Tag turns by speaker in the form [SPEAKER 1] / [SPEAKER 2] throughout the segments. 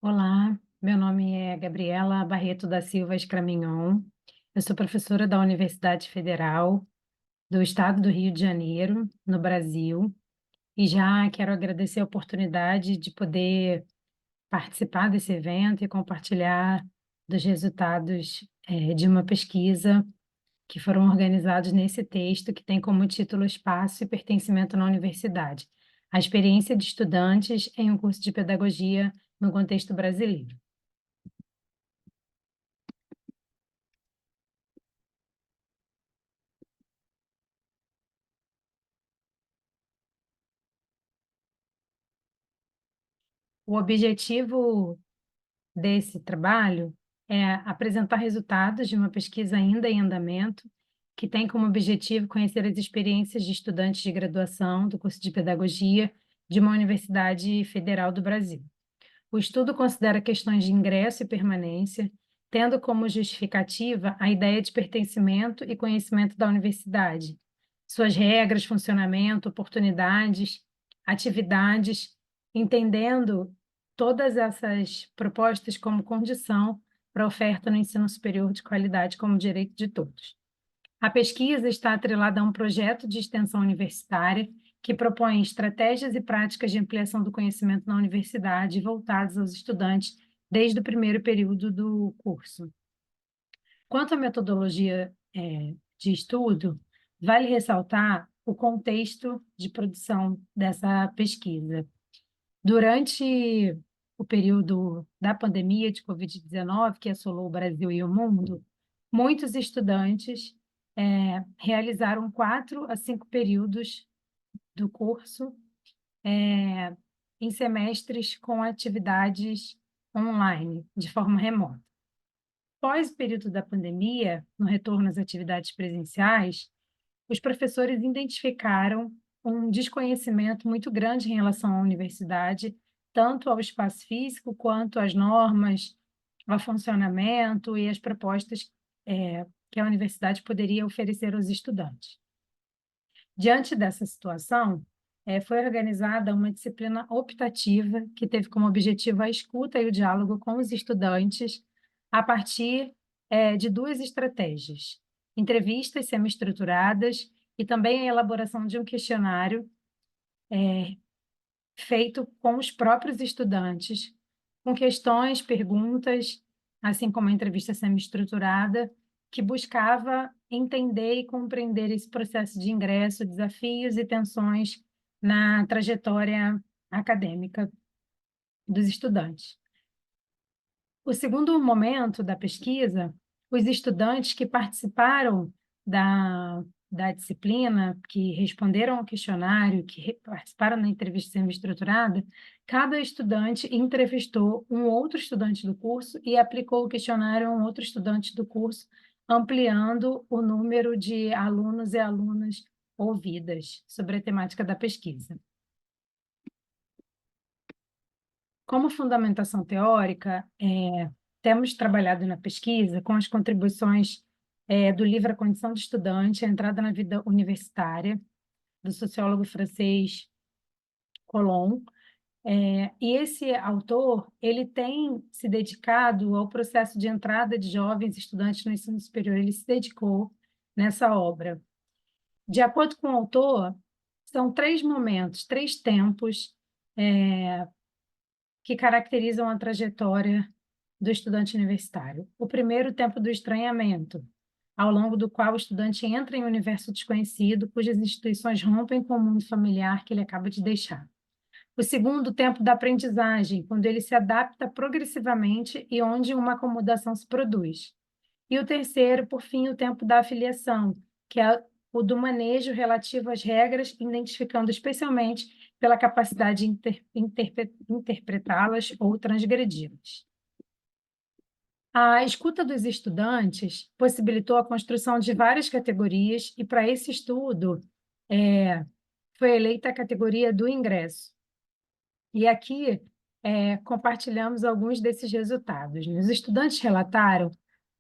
[SPEAKER 1] Olá, meu nome é Gabriela Barreto da Silva Escramignon. Eu sou professora da Universidade Federal do Estado do Rio de Janeiro, no Brasil, e já quero agradecer a oportunidade de poder participar desse evento e compartilhar dos resultados de uma pesquisa que foram organizados nesse texto, que tem como título Espaço e Pertencimento na Universidade: a experiência de estudantes em um curso de pedagogia no contexto brasileiro. O objetivo desse trabalho é apresentar resultados de uma pesquisa ainda em andamento, que tem como objetivo conhecer as experiências de estudantes de graduação do curso de pedagogia de uma universidade federal do Brasil. O estudo considera questões de ingresso e permanência, tendo como justificativa a ideia de pertencimento e conhecimento da universidade, suas regras, funcionamento, oportunidades, atividades, entendendo todas essas propostas como condição para a oferta no ensino superior de qualidade como direito de todos. A pesquisa está atrelada a um projeto de extensão universitária que propõe estratégias e práticas de ampliação do conhecimento na universidade voltadas aos estudantes desde o primeiro período do curso. Quanto à metodologia de estudo, vale ressaltar o contexto de produção dessa pesquisa. Durante o período da pandemia de Covid-19, que assolou o Brasil e o mundo, muitos estudantes realizaram 4 a 5 períodos do curso em semestres com atividades online, de forma remota. Após o período da pandemia, no retorno às atividades presenciais, os professores identificaram um desconhecimento muito grande em relação à universidade, tanto ao espaço físico quanto às normas, ao funcionamento e às propostas que a universidade poderia oferecer aos estudantes. Diante dessa situação, foi organizada uma disciplina optativa que teve como objetivo a escuta e o diálogo com os estudantes a partir de 2 estratégias: entrevistas semi-estruturadas e também a elaboração de um questionário feito com os próprios estudantes, com questões, perguntas, assim como a entrevista semi-estruturada, que buscava entender e compreender esse processo de ingresso, desafios e tensões na trajetória acadêmica dos estudantes. O segundo momento da pesquisa, os estudantes que participaram da disciplina, que responderam ao questionário, que participaram da entrevista semi-estruturada, cada estudante entrevistou um outro estudante do curso e aplicou o questionário a um outro estudante do curso, ampliando o número de alunos e alunas ouvidas sobre a temática da pesquisa. Como fundamentação teórica, temos trabalhado na pesquisa com as contribuições do livro A Condição de Estudante, a Entrada na Vida Universitária, do sociólogo francês Colomb. E esse autor ele tem se dedicado ao processo de entrada de jovens estudantes no ensino superior, ele se dedicou nessa obra. De acordo com o autor, são 3 momentos, 3 tempos que caracterizam a trajetória do estudante universitário. O primeiro, o tempo do estranhamento, ao longo do qual o estudante entra em um universo desconhecido, cujas instituições rompem com o mundo familiar que ele acaba de deixar. O segundo, o tempo da aprendizagem, quando ele se adapta progressivamente e onde uma acomodação se produz. E o terceiro, por fim, o tempo da afiliação, que é o do manejo relativo às regras, identificando especialmente pela capacidade de interpretá-las ou transgredi-las. A escuta dos estudantes possibilitou a construção de várias categorias e, para esse estudo, foi eleita a categoria do ingresso. E aqui compartilhamos alguns desses resultados. Os estudantes relataram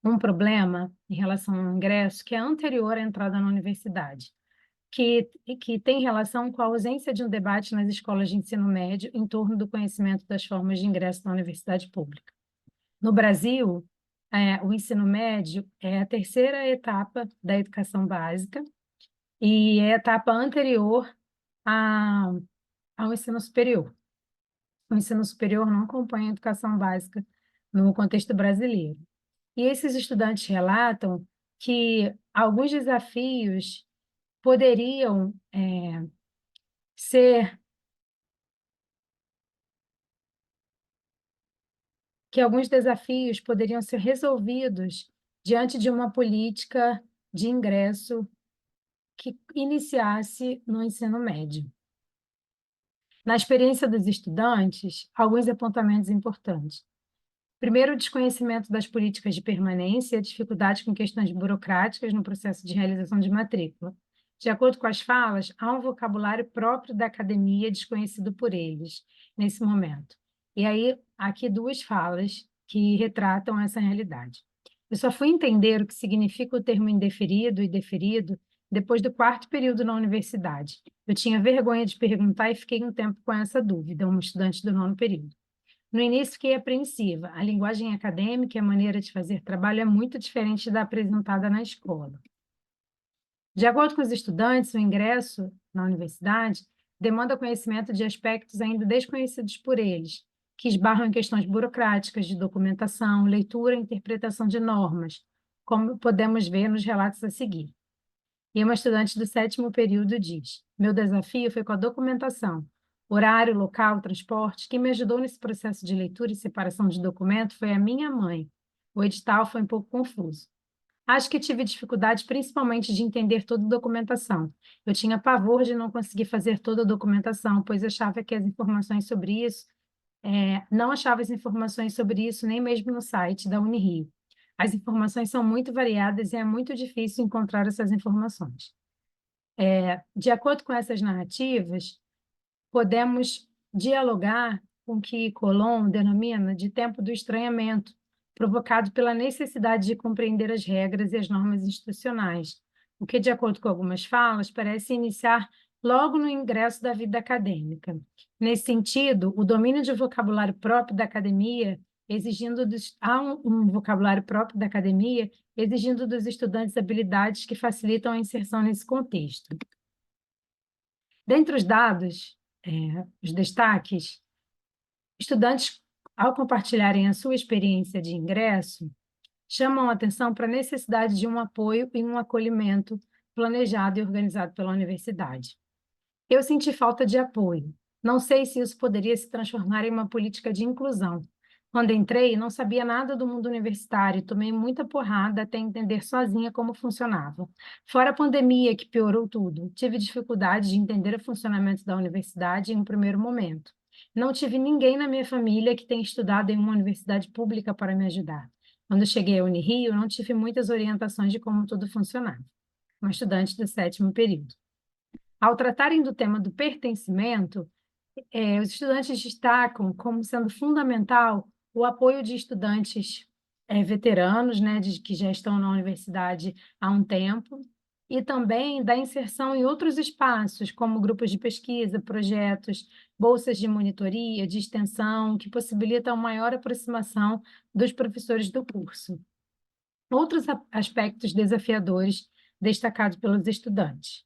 [SPEAKER 1] um problema em relação ao ingresso que é anterior à entrada na universidade, que tem relação com a ausência de um debate nas escolas de ensino médio em torno do conhecimento das formas de ingresso na universidade pública. No Brasil, o ensino médio é a terceira etapa da educação básica e é a etapa anterior ao ensino superior. O ensino superior não acompanha a educação básica no contexto brasileiro. E esses estudantes relatam que alguns desafios poderiam ser resolvidos diante de uma política de ingresso que iniciasse no ensino médio. Na experiência dos estudantes, alguns apontamentos importantes. Primeiro, o desconhecimento das políticas de permanência e a dificuldade com questões burocráticas no processo de realização de matrícula. De acordo com as falas, há um vocabulário próprio da academia desconhecido por eles, nesse momento. E aí, aqui duas falas que retratam essa realidade. Eu só fui entender o que significa o termo indeferido e deferido depois do quarto período na universidade. Eu tinha vergonha de perguntar e fiquei um tempo com essa dúvida, uma estudante do nono período. No início, fiquei apreensiva. A linguagem acadêmica e a maneira de fazer trabalho é muito diferente da apresentada na escola. De acordo com os estudantes, o ingresso na universidade demanda conhecimento de aspectos ainda desconhecidos por eles, que esbarram em questões burocráticas de documentação, leitura e interpretação de normas, como podemos ver nos relatos a seguir. E uma estudante do sétimo período diz: meu desafio foi com a documentação. Horário, local, transporte. Quem me ajudou nesse processo de leitura e separação de documento foi a minha mãe. O edital foi um pouco confuso. Acho que tive dificuldade principalmente de entender toda a documentação. Eu tinha pavor de não conseguir fazer toda a documentação, pois achava que as informações sobre isso, não achava as informações sobre isso nem mesmo no site da Unirio. As informações são muito variadas e é muito difícil encontrar essas informações. De acordo com essas narrativas, podemos dialogar com o que Colomb denomina de tempo do estranhamento, provocado pela necessidade de compreender as regras e as normas institucionais, o que, de acordo com algumas falas, parece iniciar logo no ingresso da vida acadêmica. Nesse sentido, o domínio de vocabulário próprio da academia, há um vocabulário próprio da academia, exigindo dos estudantes habilidades que facilitam a inserção nesse contexto. Dentre os dados, os destaques, estudantes, ao compartilharem a sua experiência de ingresso, chamam a atenção para a necessidade de um apoio e um acolhimento planejado e organizado pela universidade. Eu senti falta de apoio. Não sei se isso poderia se transformar em uma política de inclusão. Quando entrei, não sabia nada do mundo universitário, tomei muita porrada até entender sozinha como funcionava. Fora a pandemia, que piorou tudo, tive dificuldade de entender o funcionamento da universidade em um primeiro momento. Não tive ninguém na minha família que tenha estudado em uma universidade pública para me ajudar. Quando cheguei à Unirio, não tive muitas orientações de como tudo funcionava. Uma estudante do sétimo período. Ao tratarem do tema do pertencimento, os estudantes destacam como sendo fundamental o apoio de estudantes veteranos, né, que já estão na universidade há um tempo, e também da inserção em outros espaços, como grupos de pesquisa, projetos, bolsas de monitoria, de extensão, que possibilitam maior aproximação dos professores do curso. Outros aspectos desafiadores destacados pelos estudantes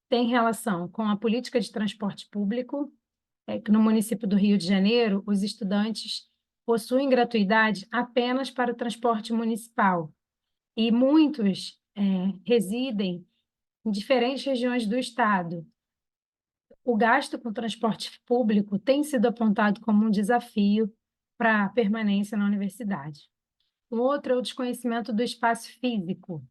[SPEAKER 1] têm relação com a política de transporte público, que no município do Rio de Janeiro, os estudantes possuem gratuidade apenas para o transporte municipal, e muitos residem em diferentes regiões do estado. O gasto com transporte público tem sido apontado como um desafio para a permanência na universidade. O outro é o desconhecimento do espaço físico.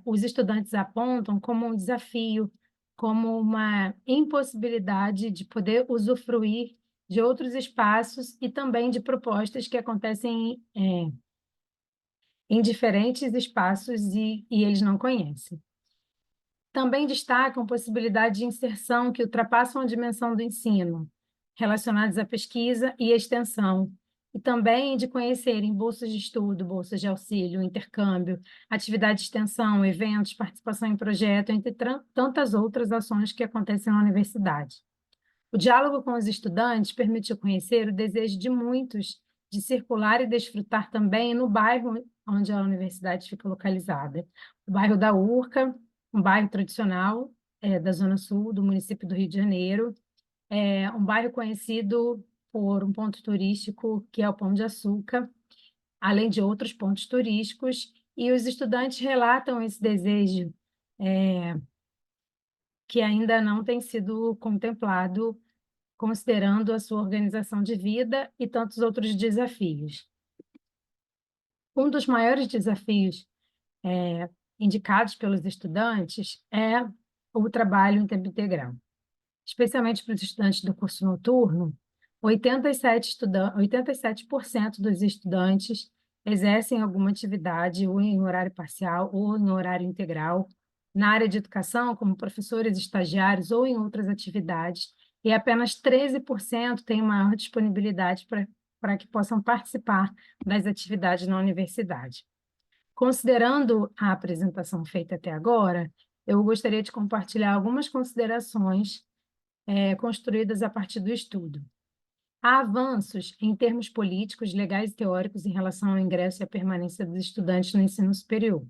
[SPEAKER 1] Os estudantes apontam como um desafio, como uma impossibilidade de poder usufruir de outros espaços e também de propostas que acontecem em diferentes espaços e eles não conhecem. Também destacam possibilidades de inserção que ultrapassam a dimensão do ensino, relacionadas à pesquisa e extensão, e também de conhecerem bolsas de estudo, bolsas de auxílio, intercâmbio, atividade de extensão, eventos, participação em projeto, entre tantas outras ações que acontecem na universidade. O diálogo com os estudantes permitiu conhecer o desejo de muitos de circular e desfrutar também no bairro onde a universidade fica localizada. O bairro da Urca, um bairro tradicional da Zona Sul, do município do Rio de Janeiro, um bairro conhecido por um ponto turístico que é o Pão de Açúcar, além de outros pontos turísticos, e os estudantes relatam esse desejo que ainda não tem sido contemplado, considerando a sua organização de vida e tantos outros desafios. Um dos maiores desafios indicados pelos estudantes é o trabalho em tempo integral. Especialmente para os estudantes do curso noturno, 87% dos estudantes exercem alguma atividade ou em horário parcial ou em horário integral na área de educação, como professores, estagiários ou em outras atividades, e apenas 13% têm maior disponibilidade para que possam participar das atividades na universidade. Considerando a apresentação feita até agora, eu gostaria de compartilhar algumas considerações construídas a partir do estudo. Há avanços em termos políticos, legais e teóricos em relação ao ingresso e à permanência dos estudantes no ensino superior.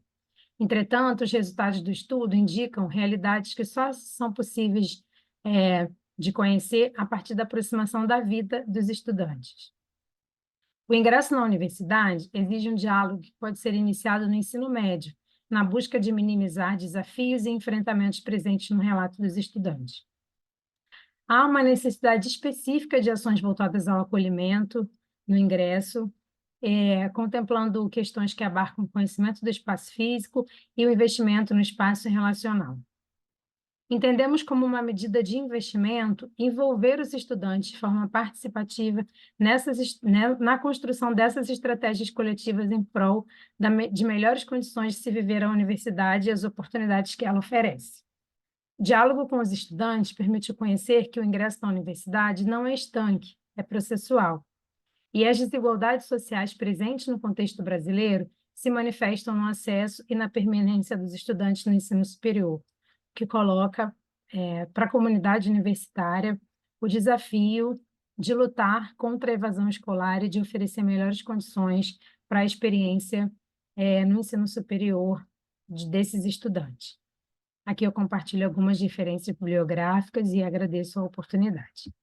[SPEAKER 1] Entretanto, os resultados do estudo indicam realidades que só são possíveis de conhecer a partir da aproximação da vida dos estudantes. O ingresso na universidade exige um diálogo que pode ser iniciado no ensino médio, na busca de minimizar desafios e enfrentamentos presentes no relato dos estudantes. Há uma necessidade específica de ações voltadas ao acolhimento no ingresso, contemplando questões que abarcam o conhecimento do espaço físico e o investimento no espaço relacional. Entendemos como uma medida de investimento envolver os estudantes de forma participativa na construção dessas estratégias coletivas em prol de melhores condições de se viver a universidade e as oportunidades que ela oferece. O diálogo com os estudantes permitiu conhecer que o ingresso na universidade não é estanque, é processual. E as desigualdades sociais presentes no contexto brasileiro se manifestam no acesso e na permanência dos estudantes no ensino superior, que coloca para a comunidade universitária o desafio de lutar contra a evasão escolar e de oferecer melhores condições para a experiência no ensino superior desses estudantes. Aqui eu compartilho algumas referências bibliográficas e agradeço a oportunidade.